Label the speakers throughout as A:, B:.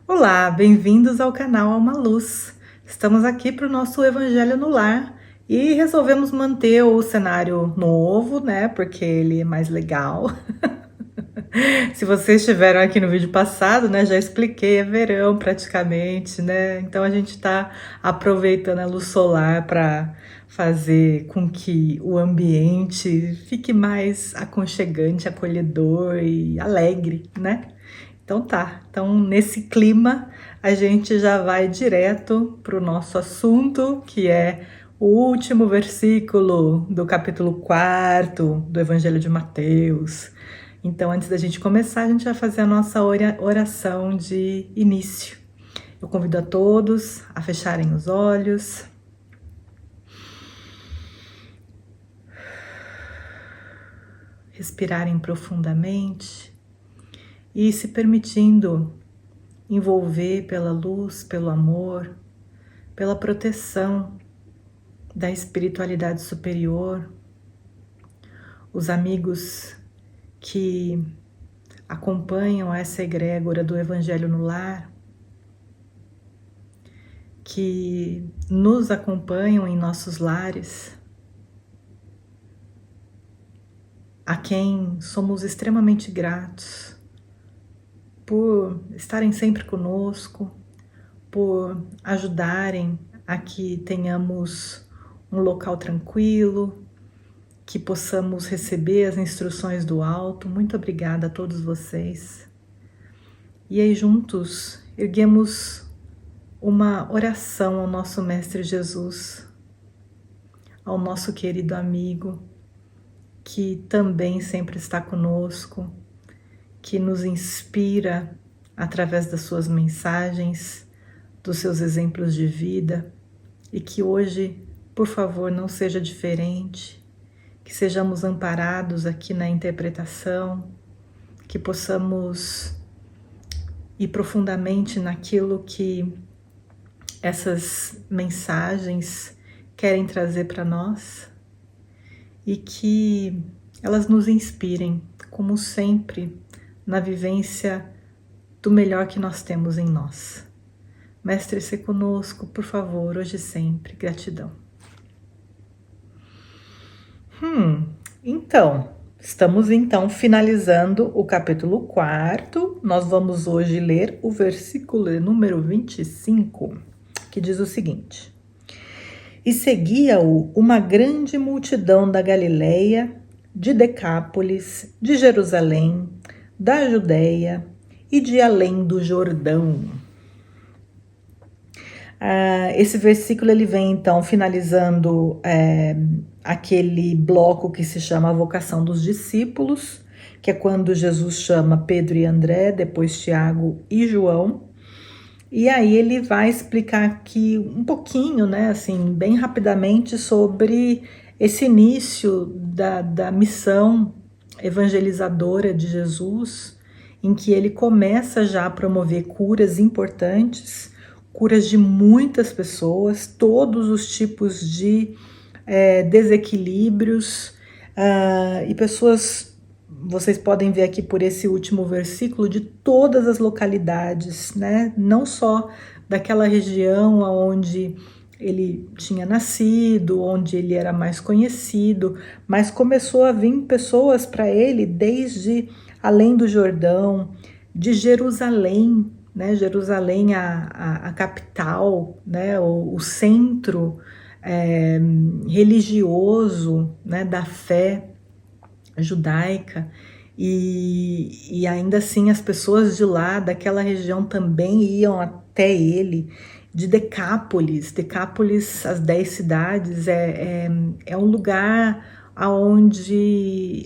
A: Olá, bem-vindos ao canal Alma Luz. Estamos aqui para o nosso Evangelho no Lar e resolvemos manter o cenário novo, né? Porque ele é mais legal. Se vocês estiveram aqui no vídeo passado, né? Já expliquei, é verão praticamente, né? Então a gente está aproveitando a luz solar para fazer com que o ambiente fique mais aconchegante, acolhedor e alegre, né? Então tá, então nesse clima a gente já vai direto para o nosso assunto, que é o último versículo do capítulo 4 do Evangelho de Mateus. Então, antes da gente começar, a gente vai fazer a nossa oração de início. Eu convido a todos a fecharem os olhos, respirarem profundamente e se permitindo envolver pela luz, pelo amor, pela proteção da espiritualidade superior, os amigos que acompanham essa egrégora do Evangelho no Lar, que nos acompanham em nossos lares, a quem somos extremamente gratos por estarem sempre conosco, por ajudarem a que tenhamos um local tranquilo, que possamos receber as instruções do alto. Muito obrigada a todos vocês. E aí juntos erguemos uma oração ao nosso Mestre Jesus, ao nosso querido amigo, que também sempre está conosco, que nos inspira através das suas mensagens, dos seus exemplos de vida, e que hoje, por favor, não seja diferente, que sejamos amparados aqui na interpretação, que possamos ir profundamente naquilo que essas mensagens querem trazer para nós e que elas nos inspirem, como sempre, na vivência do melhor que nós temos em nós. Mestre, se conosco, por favor, hoje e sempre. Gratidão. Então, estamos finalizando o capítulo 4. Nós vamos hoje ler o versículo número 25, que diz o seguinte: E seguia-o uma grande multidão da Galileia, de Decápolis, de Jerusalém, da Judéia e de além do Jordão. Esse versículo ele vem então finalizando aquele bloco que se chama a vocação dos discípulos, que é quando Jesus chama Pedro e André, depois Tiago e João. E aí ele vai explicar aqui um pouquinho, né, assim, bem rapidamente sobre esse início da missão evangelizadora de Jesus, em que ele começa já a promover curas importantes, curas de muitas pessoas, todos os tipos de desequilíbrios, e pessoas, vocês podem ver aqui por esse último versículo, de todas as localidades, né? Não só daquela região onde ele tinha nascido, onde ele era mais conhecido, mas começou a vir pessoas para ele desde além do Jordão, de Jerusalém, né? Jerusalém, a capital, né? O centro religioso, né? Da fé judaica, e ainda assim as pessoas de lá, daquela região, também iam até ele, de Decápolis, as 10 cidades, é um lugar onde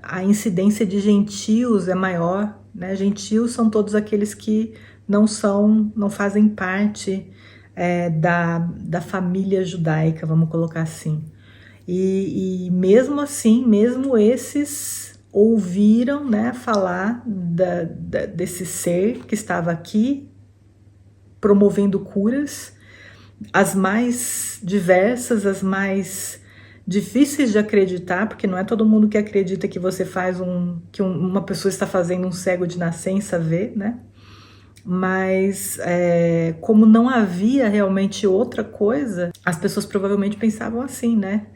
A: a incidência de gentios é maior, né? Gentios são todos aqueles que não fazem parte da família judaica, vamos colocar assim. E mesmo assim, mesmo esses ouviram, né, falar desse ser que estava aqui promovendo curas, as mais diversas, as mais difíceis de acreditar, porque não é todo mundo que acredita que você faz uma pessoa está fazendo um cego de nascença ver, né? mas como não havia realmente outra coisa, as pessoas provavelmente pensavam assim, né?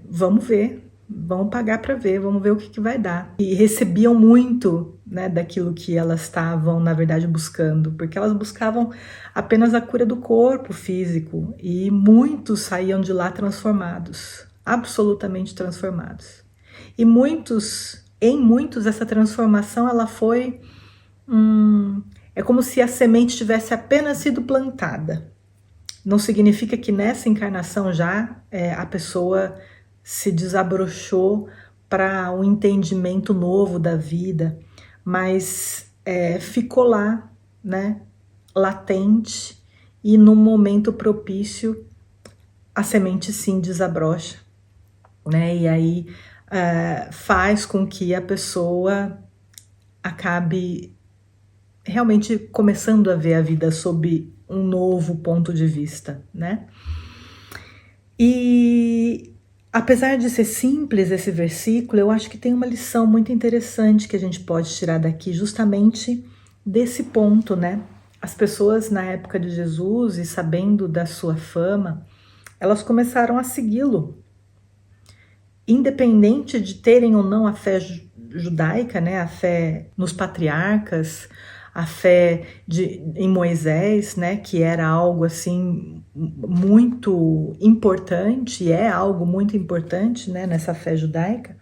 A: Vamos ver, vamos pagar para ver, vamos ver o que vai dar. E recebiam muito, né, daquilo que elas estavam, na verdade, buscando, porque elas buscavam apenas a cura do corpo físico, e muitos saíam de lá transformados, absolutamente transformados. E em muitos, essa transformação ela foi é como se a semente tivesse apenas sido plantada. Não significa que nessa encarnação já a pessoa se desabrochou para um entendimento novo da vida, mas ficou lá, né, latente, e num momento propício a semente sim desabrocha, né, e aí faz com que a pessoa acabe realmente começando a ver a vida sob um novo ponto de vista, né? E apesar de ser simples esse versículo, eu acho que tem uma lição muito interessante que a gente pode tirar daqui, justamente desse ponto, né? As pessoas na época de Jesus, e sabendo da sua fama, elas começaram a segui-lo, independente de terem ou não a fé judaica, né? A fé nos patriarcas, a fé em Moisés, né, que era algo assim muito importante, é algo muito importante, né, nessa fé judaica.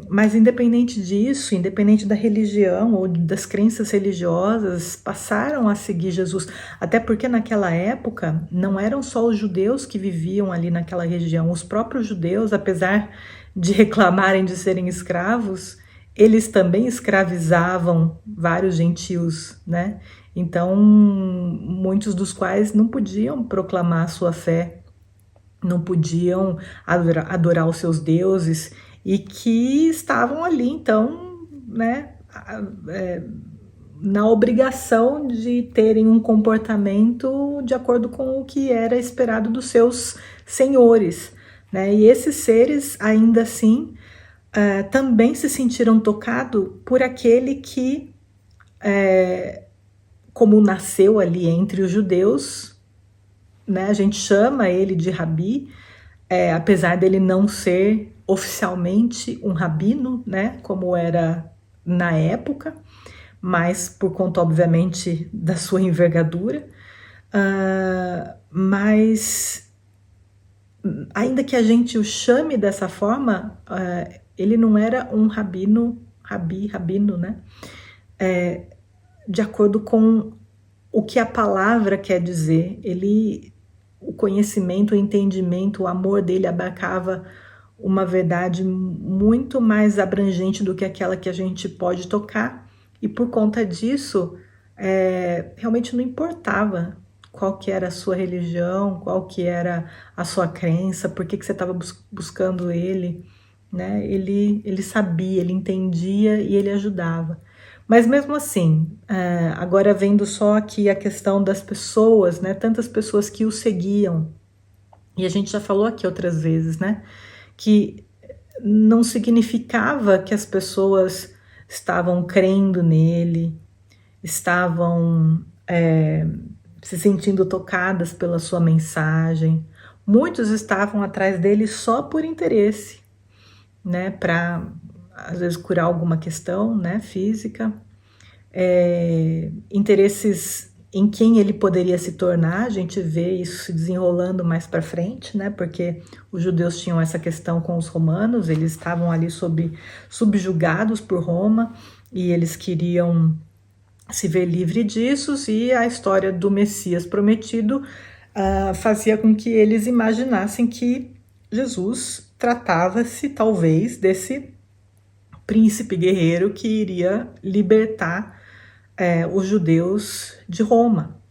A: Mas independente disso, independente da religião ou das crenças religiosas, passaram a seguir Jesus, até porque naquela época não eram só os judeus que viviam ali naquela região, os próprios judeus, apesar de reclamarem de serem escravos, eles também escravizavam vários gentios, né? Então, muitos dos quais não podiam proclamar a sua fé, não podiam adorar os seus deuses, e que estavam ali, então, né, na obrigação de terem um comportamento de acordo com o que era esperado dos seus senhores, né? E esses seres, ainda assim, também se sentiram tocados por aquele que, como nasceu ali entre os judeus, né, a gente chama ele de rabi, apesar dele não ser oficialmente um rabino, né, como era na época, mas por conta, obviamente, da sua envergadura. Mas ainda que a gente o chame dessa forma, ele não era um rabino, né? De acordo com o que a palavra quer dizer. O conhecimento, o entendimento, o amor dele abarcava uma verdade muito mais abrangente do que aquela que a gente pode tocar, e por conta disso, realmente não importava qual que era a sua religião, qual que era a sua crença, por que você estava buscando ele, né? Ele sabia, ele entendia e ele ajudava. Mas mesmo assim, agora vendo só aqui a questão das pessoas, né? Tantas pessoas que o seguiam, e a gente já falou aqui outras vezes, né? Que não significava que as pessoas estavam crendo nele, estavam se sentindo tocadas pela sua mensagem. Muitos estavam atrás dele só por interesse, né? Para às vezes curar alguma questão, né, física, interesses em quem ele poderia se tornar. A gente vê isso se desenrolando mais para frente, né, porque os judeus tinham essa questão com os romanos, eles estavam ali subjugados por Roma, e eles queriam se ver livre disso, e a história do Messias prometido fazia com que eles imaginassem que Jesus tratava-se talvez desse príncipe guerreiro que iria libertar os judeus de Roma,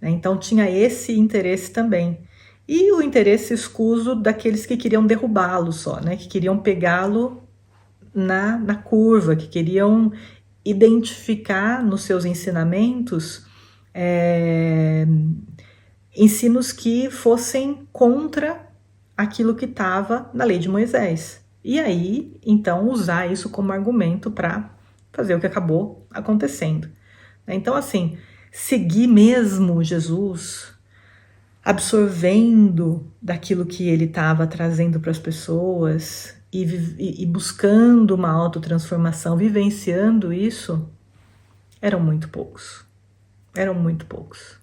A: né? Então tinha esse interesse também, e o interesse escuso daqueles que queriam derrubá-lo só, né? Que queriam pegá-lo na curva, que queriam identificar nos seus ensinamentos ensinos que fossem contra aquilo que estava na lei de Moisés. E aí, então, usar isso como argumento para fazer o que acabou acontecendo, Então, assim, seguir mesmo Jesus, absorvendo daquilo que ele estava trazendo para as pessoas e buscando uma autotransformação, vivenciando isso, eram muito poucos. Eram muito poucos.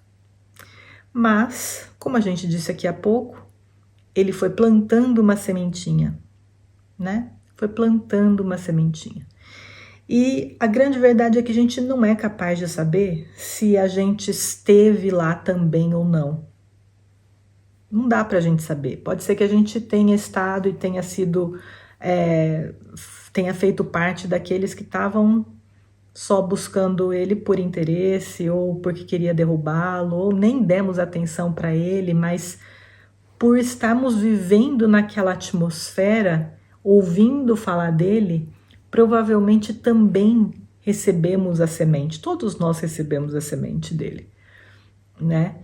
A: Mas, como a gente disse aqui há pouco, ele foi plantando uma sementinha, né? Foi plantando uma sementinha. E a grande verdade é que a gente não é capaz de saber se a gente esteve lá também ou não. Não dá pra gente saber. Pode ser que a gente tenha estado e tenha sido, tenha feito parte daqueles que estavam só buscando ele por interesse ou porque queria derrubá-lo, ou nem demos atenção para ele, mas por estarmos vivendo naquela atmosfera, ouvindo falar dele, provavelmente também recebemos a semente. Todos nós recebemos a semente dele, né?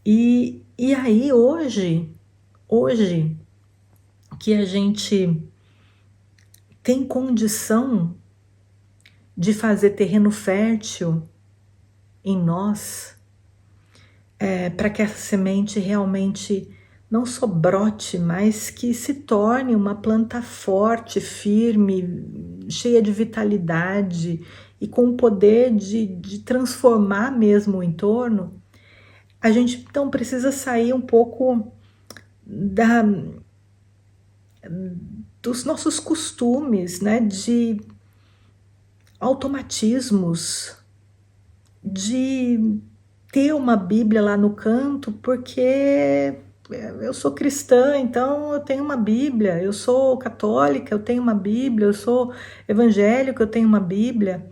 A: E aí hoje que a gente tem condição de fazer terreno fértil em nós, para que essa semente realmente não só brote, mas que se torne uma planta forte, firme, cheia de vitalidade e com o poder de transformar mesmo o entorno. A gente então precisa sair um pouco dos nossos costumes, né, de automatismos, de ter uma Bíblia lá no canto porque eu sou cristã, então eu tenho uma Bíblia, eu sou católica, eu tenho uma Bíblia, eu sou evangélico, eu tenho uma Bíblia.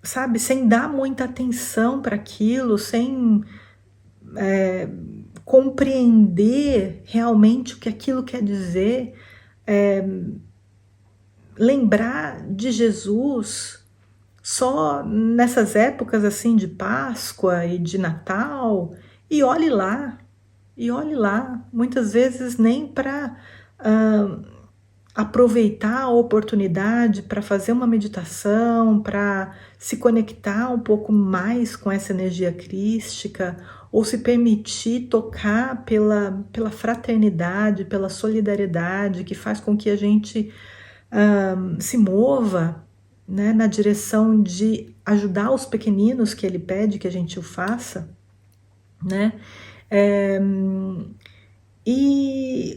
A: Sabe, sem dar muita atenção para aquilo, sem compreender realmente o que aquilo quer dizer, lembrar de Jesus só nessas épocas assim de Páscoa e de Natal, e olhe lá, muitas vezes nem para aproveitar a oportunidade para fazer uma meditação, para se conectar um pouco mais com essa energia crística, ou se permitir tocar pela fraternidade, pela solidariedade, que faz com que a gente se mova, né, na direção de ajudar os pequeninos que ele pede que a gente o faça, né?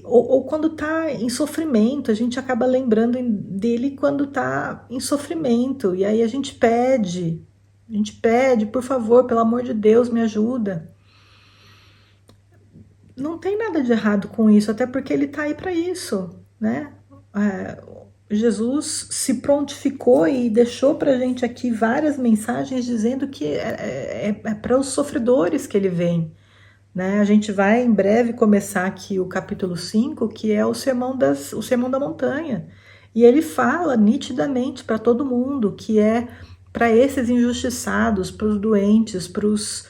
A: Ou quando está em sofrimento, a gente acaba lembrando dele quando está em sofrimento, e aí a gente pede, por favor, pelo amor de Deus, me ajuda. Não tem nada de errado com isso, até porque ele está aí para isso, né? Jesus se prontificou e deixou para a gente aqui várias mensagens dizendo que é para os sofredores que ele vem, né? A gente vai em breve começar aqui o capítulo 5, que é o sermão da montanha. E ele fala nitidamente para todo mundo que é para esses injustiçados, para os doentes, para os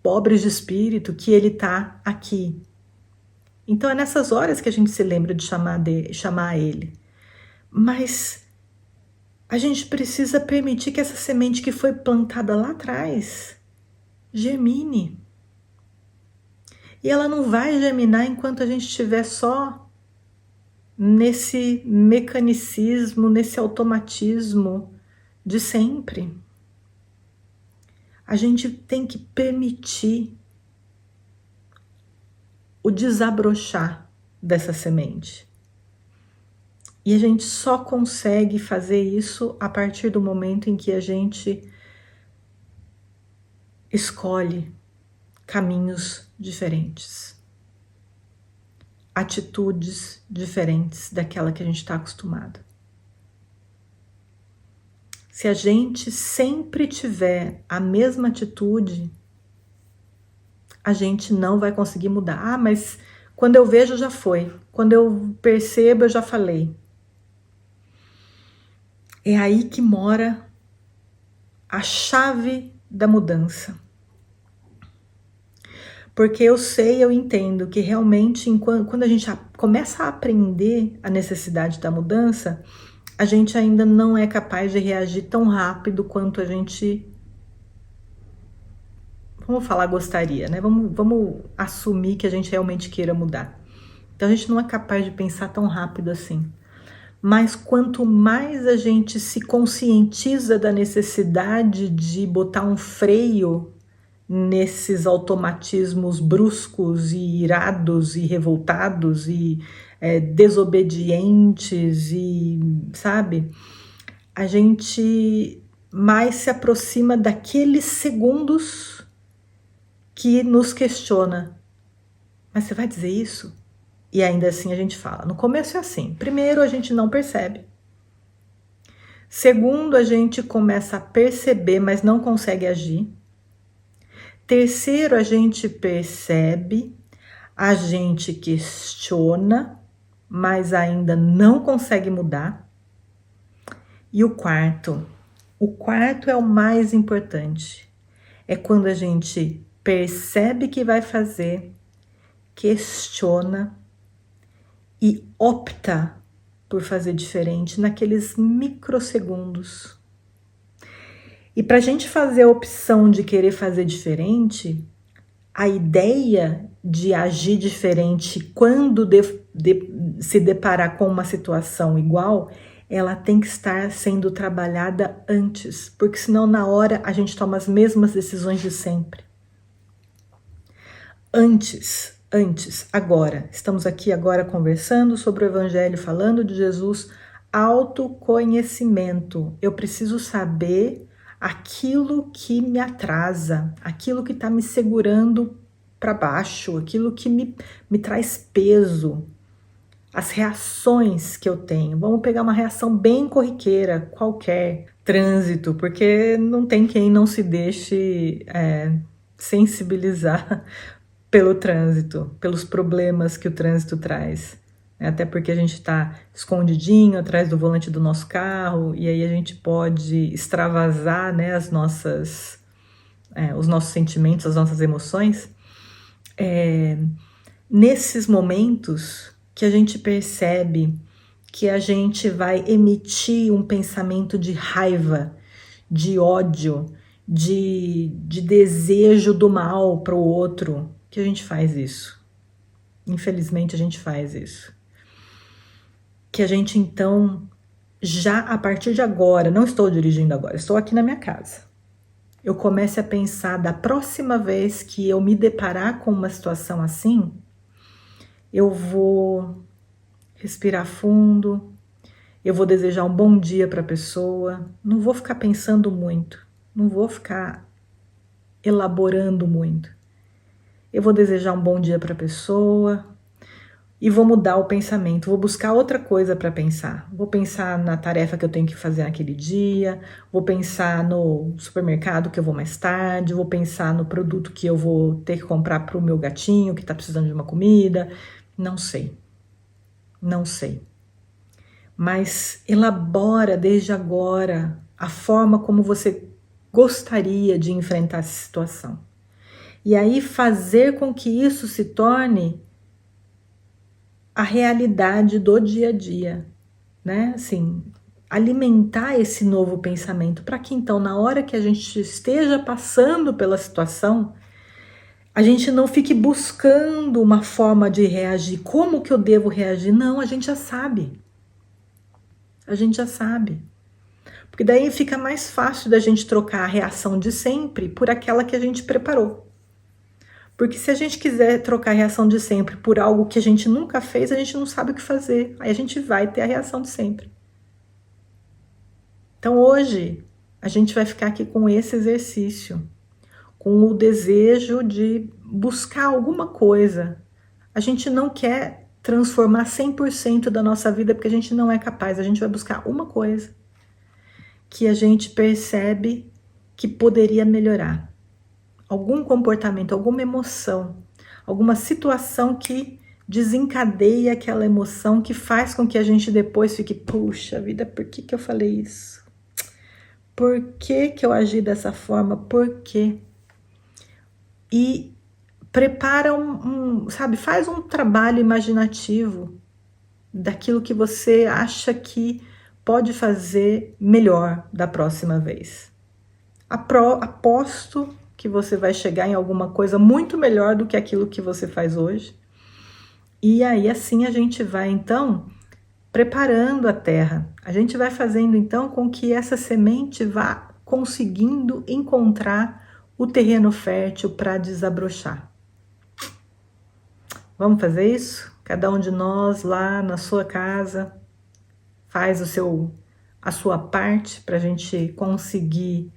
A: pobres de espírito, que ele está aqui. Então é nessas horas que a gente se lembra de chamar ele. Mas a gente precisa permitir que essa semente que foi plantada lá atrás germine. E ela não vai germinar enquanto a gente estiver só nesse mecanicismo, nesse automatismo de sempre. A gente tem que permitir o desabrochar dessa semente. E a gente só consegue fazer isso a partir do momento em que a gente escolhe caminhos diferentes, atitudes diferentes daquela que a gente está acostumado. Se a gente sempre tiver a mesma atitude, a gente não vai conseguir mudar. Ah, mas quando eu vejo já foi, quando eu percebo eu já falei. É aí que mora a chave da mudança. Porque eu entendo que realmente quando a gente começa a aprender a necessidade da mudança, a gente ainda não é capaz de reagir tão rápido quanto a gente, vamos falar, gostaria, né? Vamos assumir que a gente realmente queira mudar. Então a gente não é capaz de pensar tão rápido assim. Mas quanto mais a gente se conscientiza da necessidade de botar um freio nesses automatismos bruscos e irados e revoltados e desobedientes e, sabe, a gente mais se aproxima daqueles segundos que nos questiona. Mas você vai dizer isso? E ainda assim a gente fala. No começo é assim. Primeiro, a gente não percebe. Segundo, a gente começa a perceber, mas não consegue agir. Terceiro, a gente percebe, a gente questiona, mas ainda não consegue mudar. E o quarto é o mais importante. É quando a gente percebe que vai fazer, questiona e opta por fazer diferente naqueles microsegundos. E para a gente fazer a opção de querer fazer diferente, a ideia de agir diferente quando se deparar com uma situação igual, ela tem que estar sendo trabalhada antes, porque senão na hora a gente toma as mesmas decisões de sempre. Antes, agora, estamos aqui agora conversando sobre o Evangelho, falando de Jesus, autoconhecimento. Eu preciso saber aquilo que me atrasa, aquilo que está me segurando para baixo, aquilo que me traz peso, as reações que eu tenho. Vamos pegar uma reação bem corriqueira, qualquer, trânsito, porque não tem quem não se deixe sensibilizar pelo trânsito, pelos problemas que o trânsito traz. Até porque a gente está escondidinho atrás do volante do nosso carro e aí a gente pode extravasar, né, os nossos sentimentos, as nossas emoções. Nesses momentos que a gente percebe que a gente vai emitir um pensamento de raiva, de ódio, de desejo do mal para o outro, que a gente faz isso. Infelizmente a gente faz isso. Que a gente então, já a partir de agora, não estou dirigindo agora, estou aqui na minha casa. Eu comece a pensar da próxima vez que eu me deparar com uma situação assim, eu vou respirar fundo, eu vou desejar um bom dia para a pessoa, não vou ficar pensando muito, não vou ficar elaborando muito. Eu vou desejar um bom dia para a pessoa e vou mudar o pensamento, vou buscar outra coisa para pensar. Vou pensar na tarefa que eu tenho que fazer naquele dia, vou pensar no supermercado que eu vou mais tarde, vou pensar no produto que eu vou ter que comprar para o meu gatinho que está precisando de uma comida. Não sei. Mas elabora desde agora a forma como você gostaria de enfrentar essa situação. E aí fazer com que isso se torne a realidade do dia a dia, né? Assim, alimentar esse novo pensamento para que então, na hora que a gente esteja passando pela situação, a gente não fique buscando uma forma de reagir. Como que eu devo reagir? Não, a gente já sabe. A gente já sabe. Porque daí fica mais fácil da gente trocar a reação de sempre por aquela que a gente preparou. Porque se a gente quiser trocar a reação de sempre por algo que a gente nunca fez, a gente não sabe o que fazer. Aí a gente vai ter a reação de sempre. Então hoje a gente vai ficar aqui com esse exercício, com o desejo de buscar alguma coisa. A gente não quer transformar 100% da nossa vida porque a gente não é capaz. A gente vai buscar uma coisa que a gente percebe que poderia melhorar. Algum comportamento, alguma emoção, alguma situação que desencadeia aquela emoção que faz com que a gente depois fique, puxa vida, por que eu falei isso? Por que eu agi dessa forma? Por quê? E prepara sabe, faz um trabalho imaginativo daquilo que você acha que pode fazer melhor da próxima vez. Aposto que você vai chegar em alguma coisa muito melhor do que aquilo que você faz hoje. E aí assim a gente vai então preparando a terra. A gente vai fazendo então com que essa semente vá conseguindo encontrar o terreno fértil para desabrochar. Vamos fazer isso? Cada um de nós lá na sua casa faz a sua parte para a gente conseguir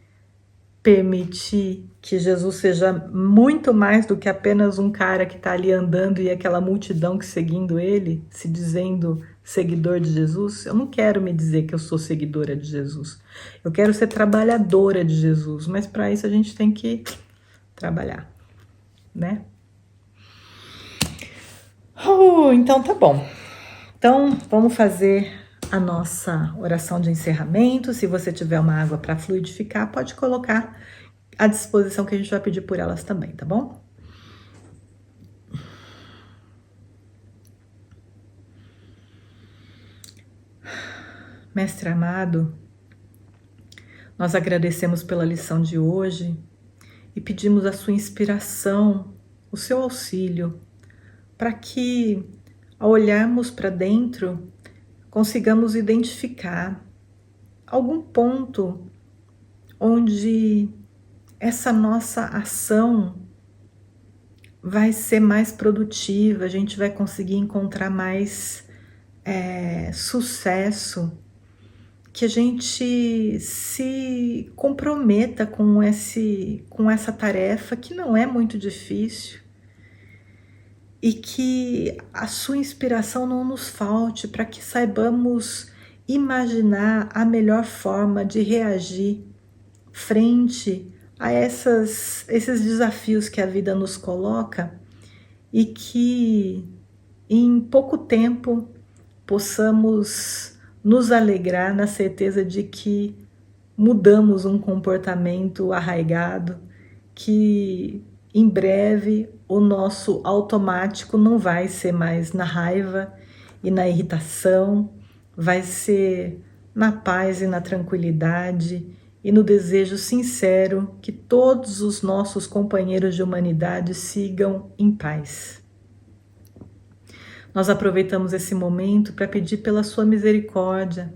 A: permitir que Jesus seja muito mais do que apenas um cara que está ali andando e aquela multidão que seguindo ele, se dizendo seguidor de Jesus. Eu não quero me dizer que eu sou seguidora de Jesus. Eu quero ser trabalhadora de Jesus, mas para isso a gente tem que trabalhar, né? Então tá bom. Então vamos fazer a nossa oração de encerramento. Se você tiver uma água para fluidificar, pode colocar à disposição, que a gente vai pedir por elas também, tá bom? Mestre amado, nós agradecemos pela lição de hoje e pedimos a sua inspiração, o seu auxílio, para que, ao olharmos para dentro, consigamos identificar algum ponto onde essa nossa ação vai ser mais produtiva, a gente vai conseguir encontrar mais sucesso, que a gente se comprometa com essa tarefa que não é muito difícil e que a sua inspiração não nos falte, para que saibamos imaginar a melhor forma de reagir frente a esses desafios que a vida nos coloca e que em pouco tempo possamos nos alegrar na certeza de que mudamos um comportamento arraigado, que em breve o nosso automático não vai ser mais na raiva e na irritação, vai ser na paz e na tranquilidade e no desejo sincero que todos os nossos companheiros de humanidade sigam em paz. Nós aproveitamos esse momento para pedir pela sua misericórdia,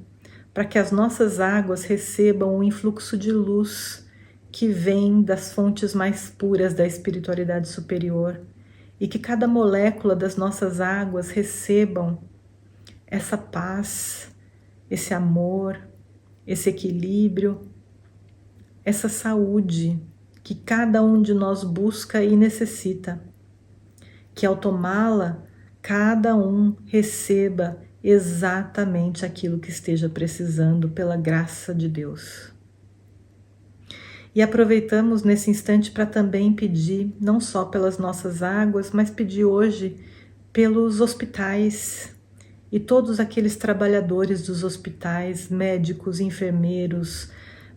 A: para que as nossas águas recebam um influxo de luz que vem das fontes mais puras da espiritualidade superior e que cada molécula das nossas águas recebam essa paz, esse amor, esse equilíbrio, essa saúde que cada um de nós busca e necessita, que ao tomá-la, cada um receba exatamente aquilo que esteja precisando pela graça de Deus. E aproveitamos nesse instante para também pedir, não só pelas nossas águas, mas pedir hoje pelos hospitais e todos aqueles trabalhadores dos hospitais, médicos, enfermeiros,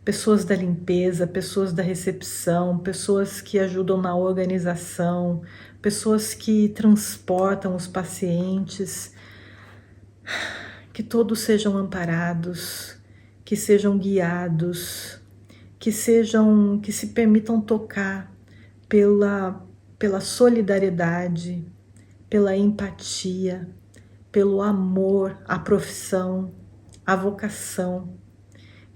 A: pessoas da limpeza, pessoas da recepção, pessoas que ajudam na organização, pessoas que transportam os pacientes, que todos sejam amparados, que sejam guiados, que se permitam tocar pela solidariedade, pela empatia, pelo amor à profissão, à vocação,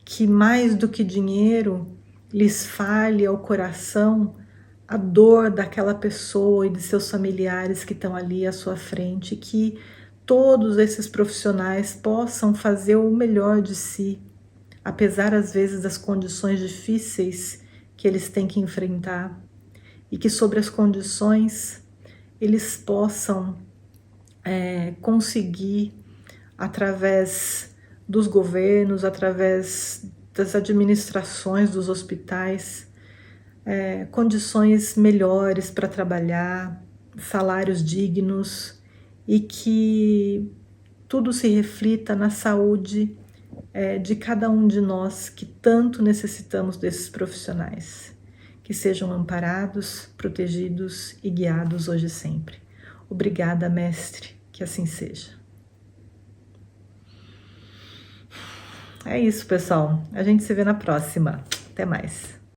A: que mais do que dinheiro lhes fale ao coração a dor daquela pessoa e de seus familiares que estão ali à sua frente, que todos esses profissionais possam fazer o melhor de si, apesar às vezes das condições difíceis que eles têm que enfrentar, e que sobre as condições eles possam conseguir, através dos governos, através das administrações dos hospitais, condições melhores para trabalhar, salários dignos, e que tudo se reflita na saúde de cada um de nós que tanto necessitamos desses profissionais, que sejam amparados, protegidos e guiados hoje e sempre. Obrigada, Mestre, que assim seja. É isso, pessoal. A gente se vê na próxima. Até mais.